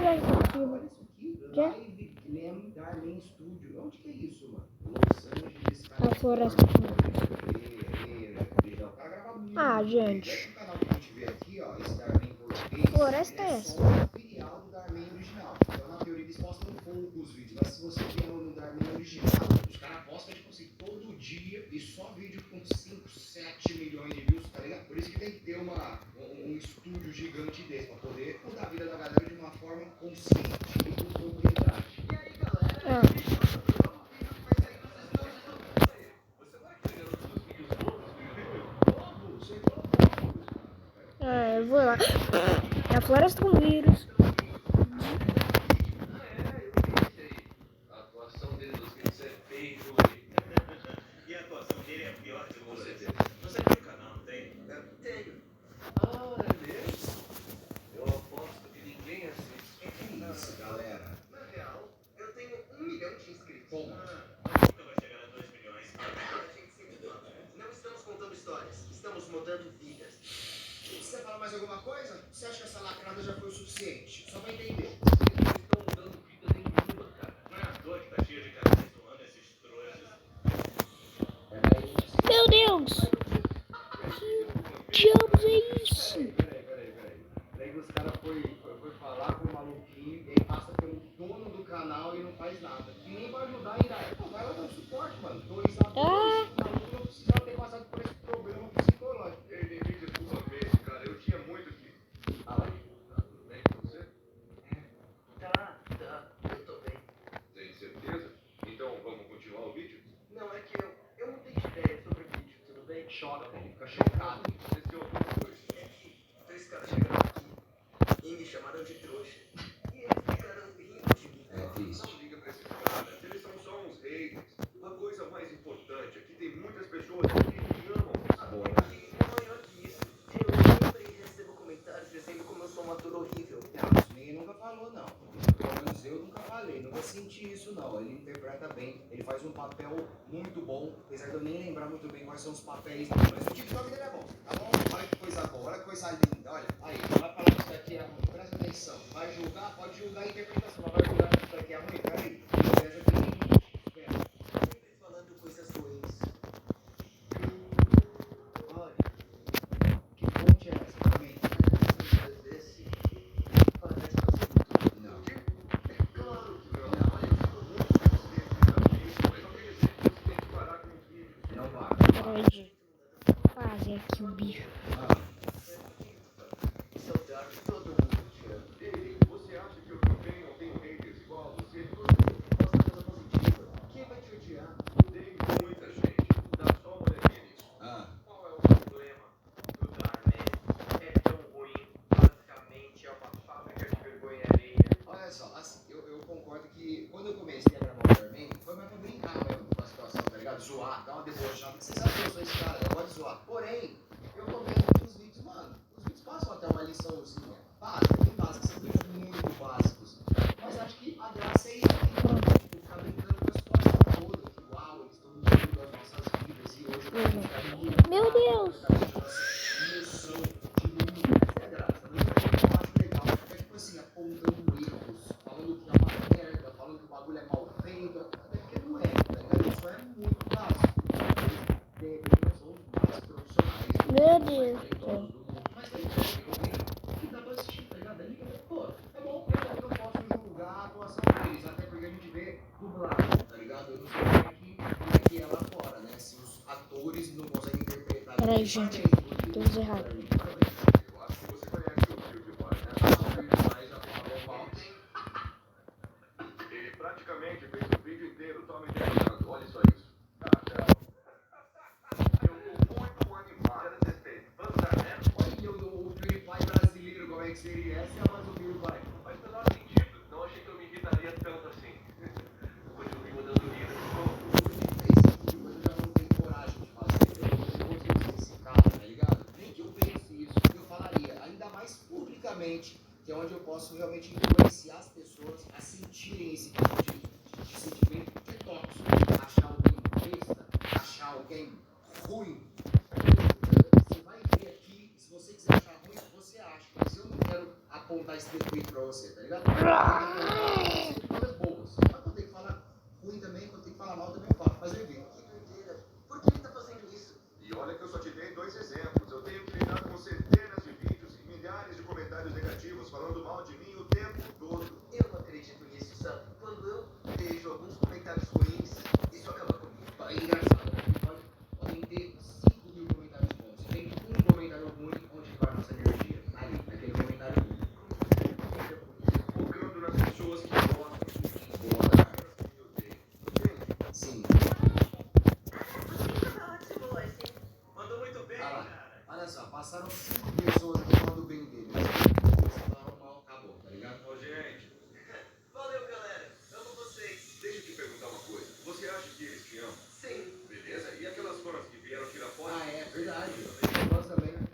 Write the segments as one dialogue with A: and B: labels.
A: ver isso aqui.
B: Olha isso aqui,
A: Quê?
B: Live Glam Garmin Studio. Onde que é isso, mano? Los Angeles,
A: A floresta com vírus.
B: O cara grava muito.
A: Ah, gente.
B: Esse canal que a gente vê aqui, ó, esse Garmin português,
A: Floresta é
B: é
A: essa?
B: só uma filial do Garmin original. Então, na teoria, eles postam poucos vídeos. Mas se você vier no Garmin original, os caras postam, tipo assim, todo dia e só vídeo com 5, 7 milhões de views, tá ligado? Por isso que tem que ter um estúdio gigante desse, pra poder mudar a vida da galera de uma forma consciente e com propriedade. E aí, galera?
A: Eu vou lá. É a floresta com vírus.
B: A atuação dele nos vídeos é bem ruim.
C: E a atuação dele é a pior de
B: Com
C: todas.
B: certeza.
C: Você tem um canal, não tem?
B: Tenho. Ah, é mesmo? Eu aposto que ninguém assiste. Que isso, galera? Na real, eu tenho 1 milhão de inscritos. Bom,
C: Nunca vai chegar a 2 milhões.
B: a gente se engana. Não estamos contando histórias, estamos mudando vidas. Você quer falar mais alguma coisa? Você acha que essa lacrada já foi o suficiente? Só pra entender. Vocês não estão mudando vida nenhuma, cara.
C: Não é à toa que tá cheio de canais zoando esses trouxas.
A: Meu Deus! Que diabos é isso?
B: Daí os caras foi falar com o maluquinho e aí passa pelo dono do canal e não faz nada. E nem vai ajudar ainda. Pô, vai lá dar um suporte, mano. 2 a 2. O maluco não precisava ter passado por esse problema psicológico.
D: Ele me desculpa mesmo, cara. Eu tinha muito que.
B: Ah, lá.
D: Tá tudo bem com você?
B: Tá. Eu tô bem.
D: Tem certeza? Então vamos continuar o vídeo?
B: Não, é que eu não tenho ideia sobre o vídeo, tudo bem? Choca, ele fica chocado.
D: Aconteceu alguma coisa.
B: É que 2 caras chegaram aqui e me chamaram de trouxa. E eles ficaram rindo de mim. É triste.
D: Não liga pra esses caras. Eles são só uns haters. Uma coisa mais importante é que tem muitas pessoas que me amam.
B: Agora, e é maior que isso. Eu sempre recebo comentários dizendo como eu sou um ator horrível. Não, isso ninguém nunca falou, não. Pelo menos eu nunca falei, nunca senti isso, não. Ele interpreta bem, ele faz um papel muito bom, apesar de eu nem lembrar muito bem quais são os papéis dele. Mas o TikTok dele é bom, tá bom? Olha que coisa boa, olha que coisa linda, olha. Aí, vai falar que isso daqui é ruim, presta atenção. Vai julgar, pode julgar a interpretação, mas vai julgar que isso daqui é ruim, peraí. Veja que espera. Sempre falando coisas ruins. Olha, que fonte é essa também? Desse. Parece que não.
D: É claro que não. Olha, eu fico muito satisfeito com isso, mas não quer dizer que você tem que parar com os vídeos.
B: Não vai.
A: Peraí. Fazer aqui o bicho.
B: Saudade, todo mundo te ama.
D: Ei, você acha que eu também não tenho haters igual a você?
B: Posta coisa positiva. Quem vai te odiar?
D: Tem muita gente. Dá só uma olhadinha nisso.
C: Qual é o problema do Darman? É tão ruim. Basicamente é uma fábrica de vergonha alheia.
B: Olha só, assim, eu concordo que quando eu comecei a gravar o Darman, foi mais pra brincar mesmo com a situação, tá ligado? Zoar, dar uma debochada, porque você sabe que eu sou esse cara, eu gosto de zoar. Porém, eu tô vendo que os vídeos, mano, os vídeos passam até uma liçãozinha. Básica, bem básica, são vídeos muito básicos. Mas acho que a graça é isso aqui, tipo, ficar brincando com a situação toda, que uau, eles estão mudando as nossas vidas e hoje eu tô ficando
A: Meu Deus!
B: emoção de mundo. Essa é a graça, mas o que eu acho legal é tipo assim, apontando erros, falando que é uma merda, falando que o bagulho é mal feito, até porque não é, tá ligado? Isso é muito básico. Eles são os mais profissionais.
A: Meu Deus!
B: Mas tem que dá pra assistir, tá ligado? Ali, pô, é bom, eu não posso julgar a atuação deles, até porque a gente vê dublado, tá ligado? Eu não sei como é que é lá fora, né? Se os atores não conseguem interpretar.
A: Peraí, gente. Tudo errado.
D: Eu acho que você conhece o PewDiePie, né? Ele praticamente fez o vídeo inteiro só me interpretando. Olha só isso. Eu tô muito animado. Já testei. Vamos dar, né?
B: Olha o PewDiePie brasileiro, como é que seria? Essa é a voz do PewDiePie.
D: Faz o menor sentido. Não achei que eu me irritaria tanto assim. Depois eu vi mudando vida.
B: Esse vídeo eu já não tenho coragem de fazer. Eu não consigo esse cara, tá ligado? Nem que eu pense isso, eu falaria, ainda mais publicamente, que é onde eu posso realmente influenciar as pessoas a sentirem esse tipo de sentimento que é tóxico. Achar alguém besta, achar alguém ruim. Você vai ver aqui, se você quiser achar ruim, você acha. Mas eu não quero apontar falar esse defeito pra você, tá ligado? Coisas boas. Mas quando tem que falar ruim também, quando tem que falar mal também eu falo. Mas eu evito.
C: Que doideira. Por que ele tá fazendo isso?
D: E olha que eu só te dei 2 exemplos. Eu tenho que lidar com centenas de vídeos e milhares de comentários negativos falando mal de mim o tempo todo.
C: Eu não acredito nisso, sabe? Quando eu vejo alguns comentários ruins, isso acaba comigo.
B: É engraçado. Podem ter 5 mil comentários bons. Se tem um comentário ruim, onde vai a nossa energia? Ali, naquele comentário ruim.
D: Focando nas pessoas que gostam de mim.
B: Boa.
D: Que me odeiam. Entende?
B: Sim.
C: Você tá ótimo hoje. Mandou muito bem,
B: Ah lá.
C: cara.
B: Olha só, passaram 5 pessoas aqui falando bem dele. Eles falaram mal, acabou, tá ligado?
D: Ô, gente,
C: Valeu, galera. Amo vocês.
D: deixa eu te perguntar uma coisa. Você acha que eles te amam?
C: Sim.
D: Beleza? E aquelas fãs que vieram tirar foto?
B: Ah, é verdade. Eu gosto também, né?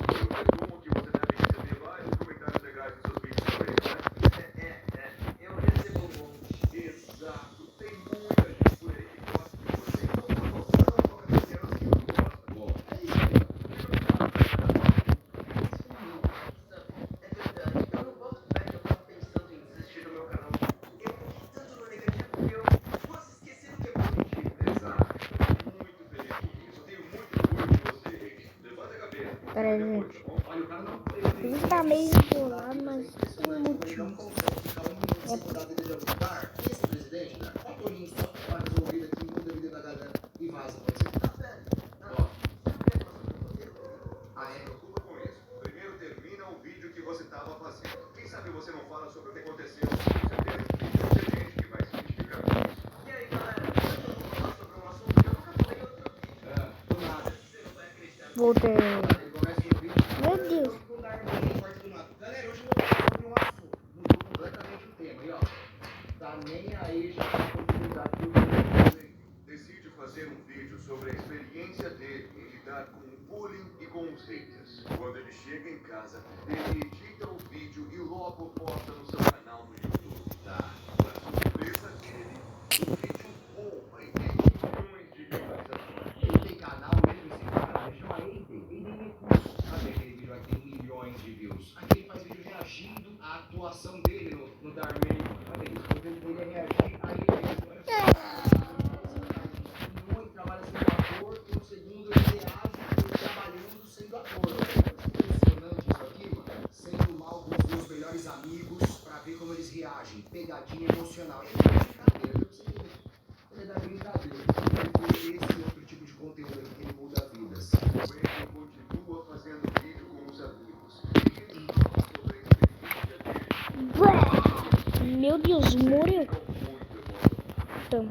D: Eu presumo que você deve receber vários comentários legais nos seus vídeos também, né?
C: Eu recebo um monte.
D: Exato. Tem muita gente por aí que gosta de você. Então, por favor, não foca naquelas que não gostam.
B: Bom, é isso aí.
C: É verdade. Eu não boto fé que eu tava pensando em desistir do meu canal. Eu fiquei tanto no negativo que eu quase esqueci do que é positivo.
B: Exato.
D: Muito feliz por isso. Eu tenho muito orgulho de você, Rick. Levanta a cabeça.
A: Pera aí,
D: Depois,
A: gente.
D: tá bom?
B: Olha, o cara não.
A: Ele tá meio enrolado, mas tem um
B: Ele não
A: motivo.
B: consegue ficar um minuto sem mudar a vida de algum lugar. Esse presidente, né? Qual tolinho só para resolver aqui, muda a vida da galera e vaza, pode ser?
C: Ah, velho.
B: Ó.
D: Ah, é? Preocupa com isso. Primeiro termina o vídeo que você estava fazendo. Quem sabe você não fala sobre o que aconteceu. Com certeza que tem muita gente que vai se identificar com isso.
C: E aí, galera? Hoje eu vou falar sobre um assunto que eu nunca falei em outro vídeo.
B: Do nada.
C: Você não vai acreditar.
A: Voltei.
B: Ele começa o vídeo.
A: Meu Deus.
B: Galera, hoje eu vou falar sobre um assunto. Mudou completamente o tema. E ó, tá nem aí já pra continuidade do vídeo.
D: Decide fazer um vídeo sobre a experiência dele em lidar com o bullying e com os haters. Quando ele chega em casa, ele edita o vídeo e logo posta no seu canal no YouTube.
B: Tá.
D: Para surpresa dele, o vídeo bomba e tem milhões de visualizações.
B: Ele tem canal mesmo, esse cara. Chama ele. Ele tem recurso. Sabe aquele vídeo lá que tem milhões de views? Aqui ele faz vídeo reagindo à atuação dele no Darman. Olha isso. O vídeo dele é reagir a ele mesmo. Olha só. Muito trabalha sendo ator e no segundo ele reage trabalhando sendo ator. Impressionante isso aqui, mano. Sendo mal com os meus melhores amigos pra ver como eles reagem. Pegadinha emocional. Ele é brincadeira, viu? Você vê. Ele é da brincadeira. Ele esse outro tipo de conteúdo aqui que ele muda vidas.
D: O Ed continua fazendo vídeo com os amigos. E ele fala sobre a experiência dele.
A: Meu Deus, morreu.
D: Ficam muito emocionados.
A: Então,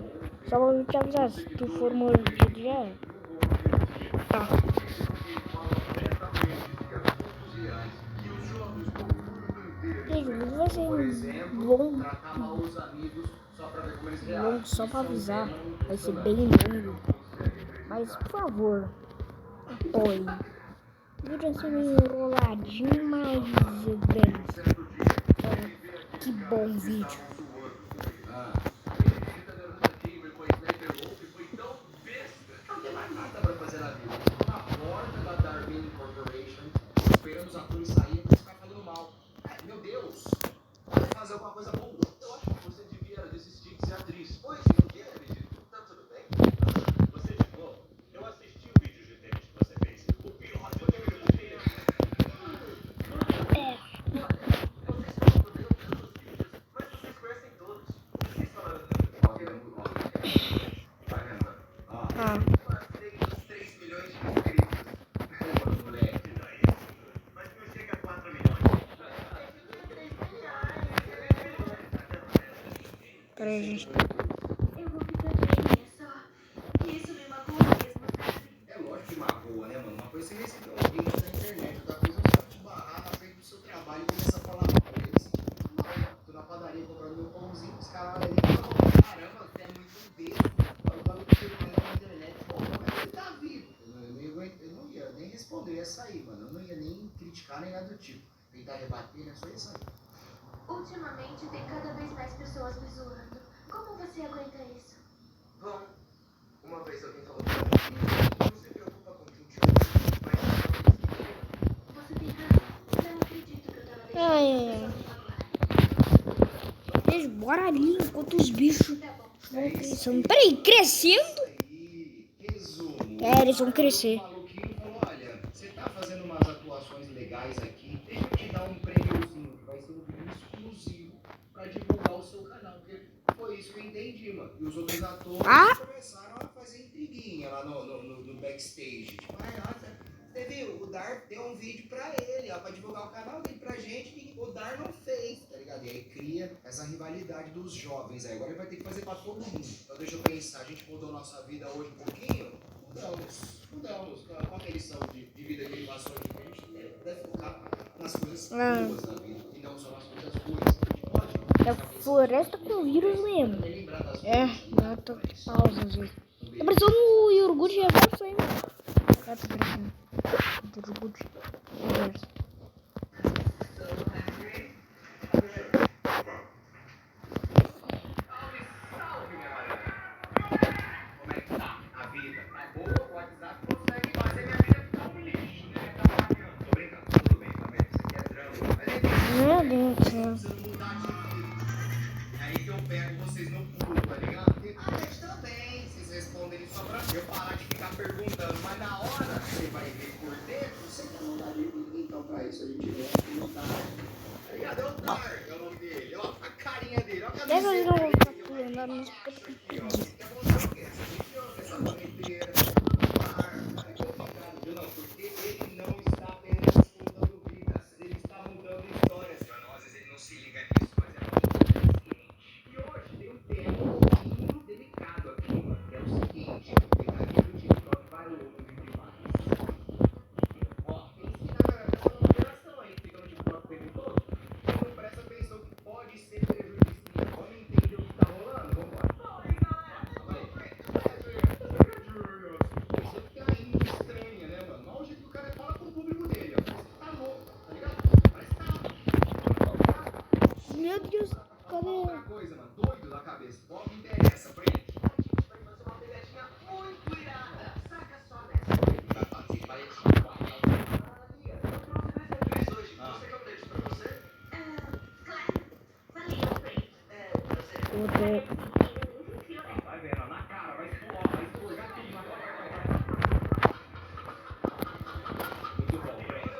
A: só pra te avisar, se tu for mordido já é. Tá. Gente, não vai ser
B: Por
A: um
B: exemplo,
A: longo,
B: tratar mal os amigos só pra ver como eles reagem.
A: longo só pra
B: Isso é um
A: avisar.
B: tema
A: Vai ser
B: impressionante.
A: bem longo. Mas, por favor, apoie. O vídeo vai ser meio enroladinho, mas bem. Que bom vídeo.
B: Ah, ele visita a garota aqui, foi com a Sniper Wolf, foi tão besta. Não tem mais nada pra fazer na vida. Na porta da Darwin Corporation, esperando os atores saírem pra ficar falando mal. Meu Deus, vai fazer alguma coisa boa.
D: Eu acho que você devia desistir de ser atriz.
C: Oi, o que, acredito? Tá tudo bem?
D: Você de novo? Eu assisti o vídeo de teste que você fez. O pior de todo o dia.
C: Vocês falam do meu tantos vídeos, mas vocês conhecem todos. Vocês falaram
B: Vai vendo. Ah,
A: Ah,
C: passei dos 3 milhões de inscritos.
B: boa, moleque.
C: Mas não chega a 4 milhões.
A: peraí, gente.
E: Eu vou ficar bem, é só. Isso me magoa mesmo, sabe?
B: É lógico que magoa, né, mano? Uma coisa é você receber um vídeo na internet, outra coisa é você te barrar na frente do seu trabalho e começar a falar mal. Eu me sinto muito mal. Tô na padaria comprando meu pãozinho, os caras olham ali e falam, caramba, você é muito besta. Eu falo que você faz na internet, pô, como é que você tá vivo? Eu não ia nem responder, eu ia sair, mano. Eu não ia nem criticar nem nada do tipo. Tentar rebater, né? Só ia sair.
E: Ultimamente tem cada vez mais pessoas me zoando. Como você aguenta isso?
C: Bom, uma vez alguém falou pra mim, não se preocupa com o que o tio mas
E: Você tem razão. Não acredito
A: Ai. Gente, bora ali enquanto os bichos vão crescendo. Peraí, crescendo? É, eles vão crescer.
B: O maluquinho falou, olha, você tá fazendo umas atuações legais aqui, deixa eu te dar um prêmiozinho, que vai ser um vídeo exclusivo pra divulgar o seu canal. Porque foi isso que eu entendi, mano. E os outros atores começaram a fazer intriguinha lá no backstage. Tipo, nossa, você viu, o Dar deu um vídeo pra ele, ó, pra divulgar o canal dele pra gente, e o Dar não fez, tá ligado? E aí cria essa rivalidade dos jovens aí. Agora ele vai ter que fazer pra todo mundo. Então deixa eu pensar, a gente mudou nossa vida hoje um pouquinho? Mudamos. Qual que é a lição de vida que ele passou aqui? A gente deve focar nas coisas boas da vida e não só nas coisas ruins. A gente pode.
A: É floresta com vírus mesmo. É, não tô de pausa às vezes. Tá parecendo o iogurte reverso aí, mano. Tá parecendo. Iogurte reverso. Meu Deus do céu.
B: Aí que eu pego vocês no pulo, tá ligado? Porque a gente também, vocês respondem só pra eu parar de ficar perguntando, mas na hora você vai ver por dentro, você quer mudar de mim, então pra isso a gente vai mudar. Tá ligado? É o Dar, é o nome dele, ó, a carinha dele, ó a
A: Deve
B: camiseta
A: não vou
B: dele.
A: ficar pulando nos
B: Aqui, ó, você quer mostrar o quê? Essa gente ama essa bandeira, é complicado, viu? Não, porque ele não está apenas mudando vidas, ele está mudando histórias. Às vezes ele não se liga nisso, mas é muito consciente. E hoje tem um tema um pouquinho delicado aqui, mano, que é o seguinte, o pegadinho do TikTok vai longe demais. Ó, quem se dá nessa operação aí, fica no TikTok o tempo todo, não presta atenção que pode ser prejudicial. Vamos entender o que tá rolando? Vambora. Você fica aí estranha, né, mano? Olha o jeito que o cara fala com o público dele, ó. Parece que tá louco, tá ligado? Parece que tá.
A: Meu Deus, cadê?
B: Outra coisa, mano, doido da cabeça. Qual me interessa pra ele?
C: A gente vai fazer uma pegadinha muito irada. Saca só nessa.
B: Vai fazer, vai ativar.
C: Eu trouxe 2 reféns hoje. Você quer um deles pra você?
E: Claro. Valeu, Frank.
A: Outro.
B: Vai vendo, ó, na cara, vai expurgar tudo na cara. Muito bom, velho.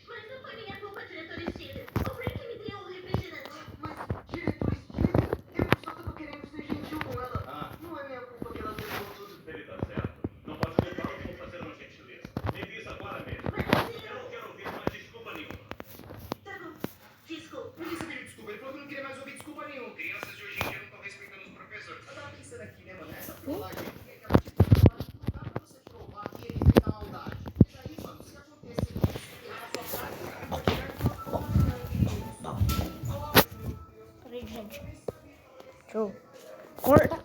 E: Mas não foi minha culpa, diretor Steven. O Frank me deu um refrigerante.
C: Mas, diretor Steven, eu só tava querendo ser gentil com ela. Não é minha culpa que ela levou tudo.
F: Ele tá certo. Não pode deixar que vou fazer uma gentileza. Me diz agora mesmo.
E: Mas
F: Eu não quero ouvir mais desculpa nenhuma.
E: tá bom. Desculpa.
B: Por que você pediu desculpa? Ele falou que não queria mais ouvir desculpa nenhuma. Crianças de hoje em dia não estão respeitando os professores. Eu tava pensando aqui, né, mano? Essa trollagem aqui é aquela tipo de trollagem que não dá pra você provar que ele fez a maldade. Mas aí, mano, se acontecer isso na sua casa, cara, pode chegar e falar,
A: Peraí, gente. Deixa eu cortar.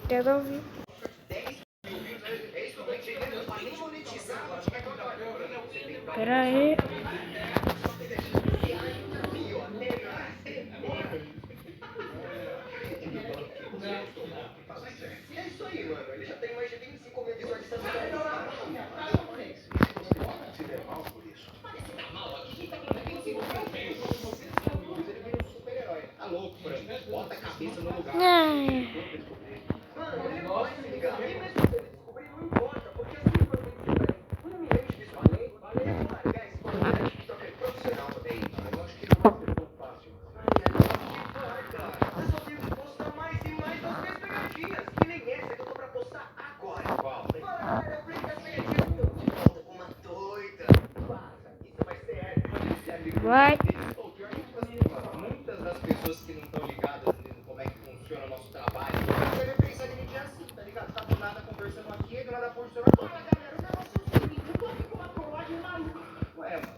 A: Quero ouvir.
B: 10 mil views, é isso que eu tô entendendo. Eu parei de monetizar, agora você vai contar.
A: Pera aí.
C: É isso aí, mano. Ele já tem mais de 25 mil visualizações.
D: Se der mal por isso.
B: Tá louco, Frank. Bota a cabeça no lugar.
A: Ai.
C: Mano, ele pode se ligar. E mesmo se ele descobrir, não importa. Porque assim foi muito diferente. 1 milhão de visualizações. Valeu, cara. Guys, pode TikTok é profissional também.
D: Eu acho que não vai ser tão fácil.
C: Eu só tenho que postar mais e mais das minhas pegadinhas. Que nem essa que eu tô pra postar agora.
D: Qual?
C: Fala, galera, eu brinco das pegadinhas. Eu te volto com uma doida. Vaza. Isso vai ser épico.
A: Vai.
B: O pior é que, tipo assim, mano, muitas das pessoas que não estão ligadas em como é que funciona o nosso trabalho, devem pensar que a gente é assim, tá ligado? Tá do nada conversando aqui, do nada funcionando. Fala, galera, o negócio é o seguinte, eu tô aqui com uma trollagem maluca. Ué, mano,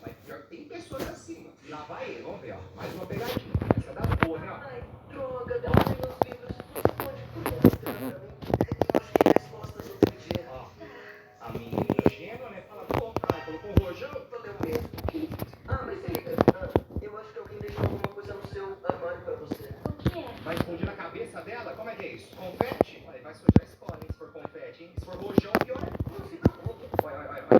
B: mas pior que tem pessoas assim, mano. E lá vai ele, vamos ver, ó. Mais uma pegadinha. Essa é da boa, né, ó.
C: Ai, droga, deleta meus livros. Você pode, por que mostrar pra mim? Eu achei respostas outro dia.
B: Ó, a menina ingênua, né? Fala, pô, cara, colocou um rojão.
C: Valeu mesmo. Ah, mas se liga. Eu acho que alguém deixou alguma coisa no seu armário pra você.
E: O que é?
B: Vai escondir na cabeça dela? Como é que é isso? Confete? Olha, vai sujar a escola, hein? Se for confete, hein? Se for rojão, pior.
C: Não se preocupe.
B: Vai.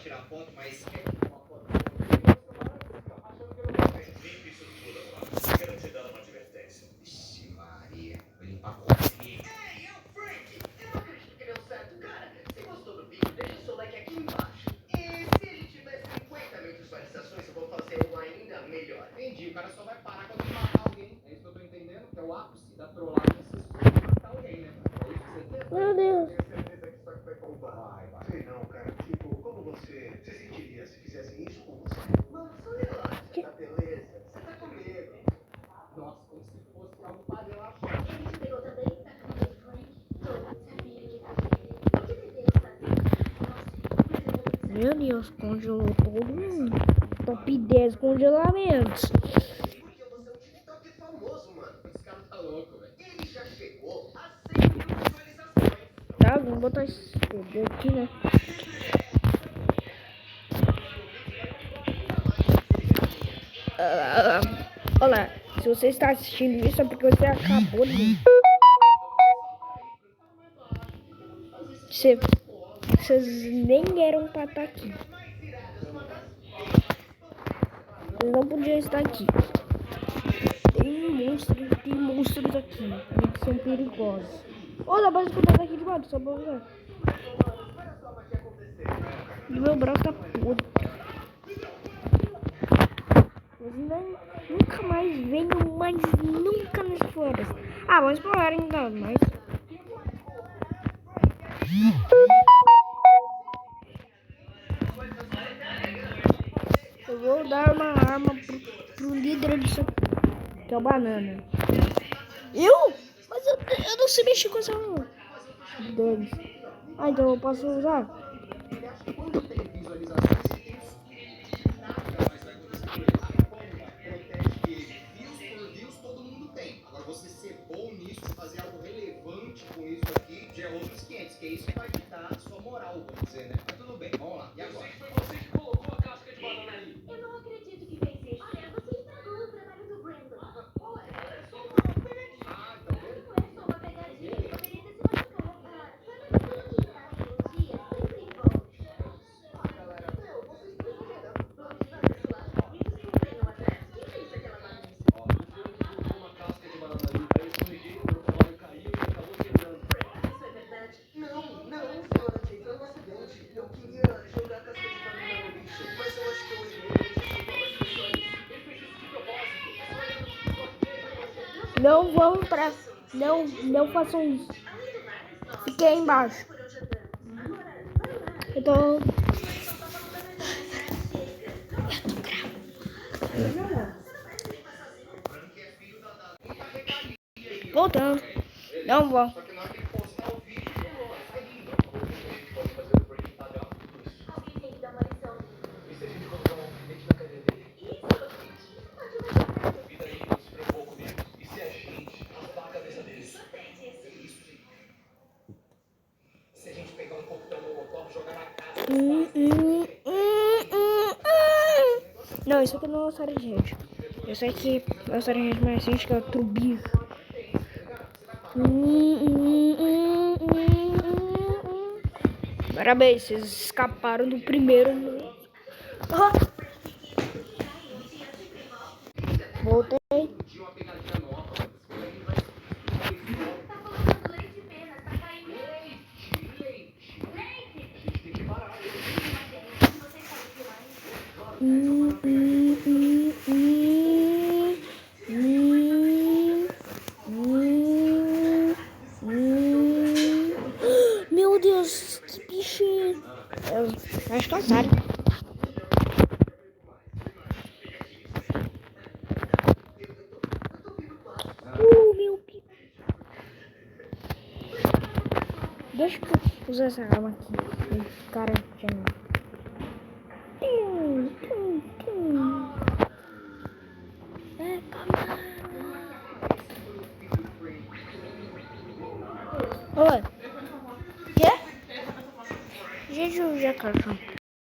B: tirar foto, mas
F: Limpe isso tudo agora. Quero te dar uma advertência.
B: Vixe Maria, vou limpar com aqui.
C: Ei, é o Frank! Eu não acredito que deu certo. Cara, se gostou do vídeo, deixa o seu like aqui embaixo. E se ele tiver 50 mil visualizações, eu vou fazer um ainda melhor.
B: Entendi, o cara só vai parar quando ele matar alguém. É isso que eu tô entendendo, que é o ápice da trollagem se for matar alguém, né? É isso que você quer?
A: Meu Deus.
C: Tenho certeza que isso aqui vai bombar.
B: Vai.
C: Sei não, cara. Tipo, como você se sentiria se fizessem isso com você? Mano, só relaxa, tá beleza? Você tá comigo.
B: Nossa, como se fosse algo pra relaxar.
E: Ele te pegou também? Tá com medo, Frank? Tô. Sabia que tá comigo. O que devemos fazer? Não sei. Mas eu vou precisar.
A: Meu Deus, congelou todo mundo. Top 10 congelamentos.
C: Porque você é um TikTok famoso, mano.
B: Esse cara tá louco, velho.
C: Ele já chegou a 100 mil visualizações.
A: Tá, vamos botar esse CD aqui, né? Olá, se você está assistindo isso é porque você acabou de... Vocês nem eram pra estar aqui. Vocês não podiam estar aqui. Tem monstros aqui. Eles são perigosos. Ó, dá pra escutar daqui de baixo, só pra ver. Meu braço tá podre. Nunca mais venho mais nunca nas florestas. Ah, vamos explorar ainda mais. Eu vou dar uma arma pro líder disso aqui, que é o banana. Eu? Mas eu não sei mexer com essa arma deles. Ah, então eu posso usar?
B: Ele acha que quando tem visualizações, ele tem nada mais vai acontecer com ele. A bomba protege ele. Views por views todo mundo tem. Agora você ser bom nisso, fazer algo relevante com isso aqui, já é outros 500, que é isso que vai te dar a sua moral, vamos dizer, né? Mas tudo bem, vamos lá. E agora?
F: Foi você que colocou a casca de banana ali.
E: Eu não acredito que fez isso. Olha, você estragou o trabalho do Brandon.
C: É só uma pegadinha.
B: Ah, tá vendo?
E: Não é só uma pegadinha. Ele poderia ter se machucado. Sabe aquilo que nasce um dia sempre volte.
C: Galera, meu, vocês estão exagerando.
E: Me desculpem, atrás. Quem fez aquela bagunça?
F: Ó, o Frank colocou uma casca de banana ali, aí eu escorreguei, o meu trabalho caiu e acabou quebrando.
E: Isso é verdade?
C: Não, senhora Jane, foi um acidente. Eu queria jogar a casca de banana no lixo, mas eu acho que eu errei. Ele fez isso de propósito. É só olhar no TikTok dele.
A: Não vamos pra... Não façam isso. Fiquei aí embaixo.
E: Por onde andamos. Agora, vai lá.
A: Eu tô...
E: Só tá falando a verdade. Chega.
A: Voltando. Não vou.
B: Só que na hora que ele postar o vídeo, vai lindo.
F: Pode fazer o Frank pagar tudo isso.
E: Alguém tem que dar uma lição.
F: E se a gente colocar um alfinete na cadeia dele?
E: Isso pode ajudar.
F: E daí, não se preocupa comigo. E se a gente raspar a cabeça dele?
E: Isso tem esse.
B: Se a gente pegar um coquetel molotov e jogar na casa,
A: Não, isso aqui não é o sargento. Esse aqui é o sargento mais recente, que é o Trubir. Parabéns, vocês escaparam do primeiro. Voltei.
B: tinha uma pegadinha nova. Ele vai
E: Tá colocando leite menos, tá caindo leite.
B: leite.
E: Leite!
F: A gente tem que parar.
E: Mas vocês sabem
A: Meu Deus, que bicho. Eu acho que é o Zara. Meu Deus. Deixa eu usar essa arma aqui. O cara já... É, oi. Quê? Gente, eu já quero.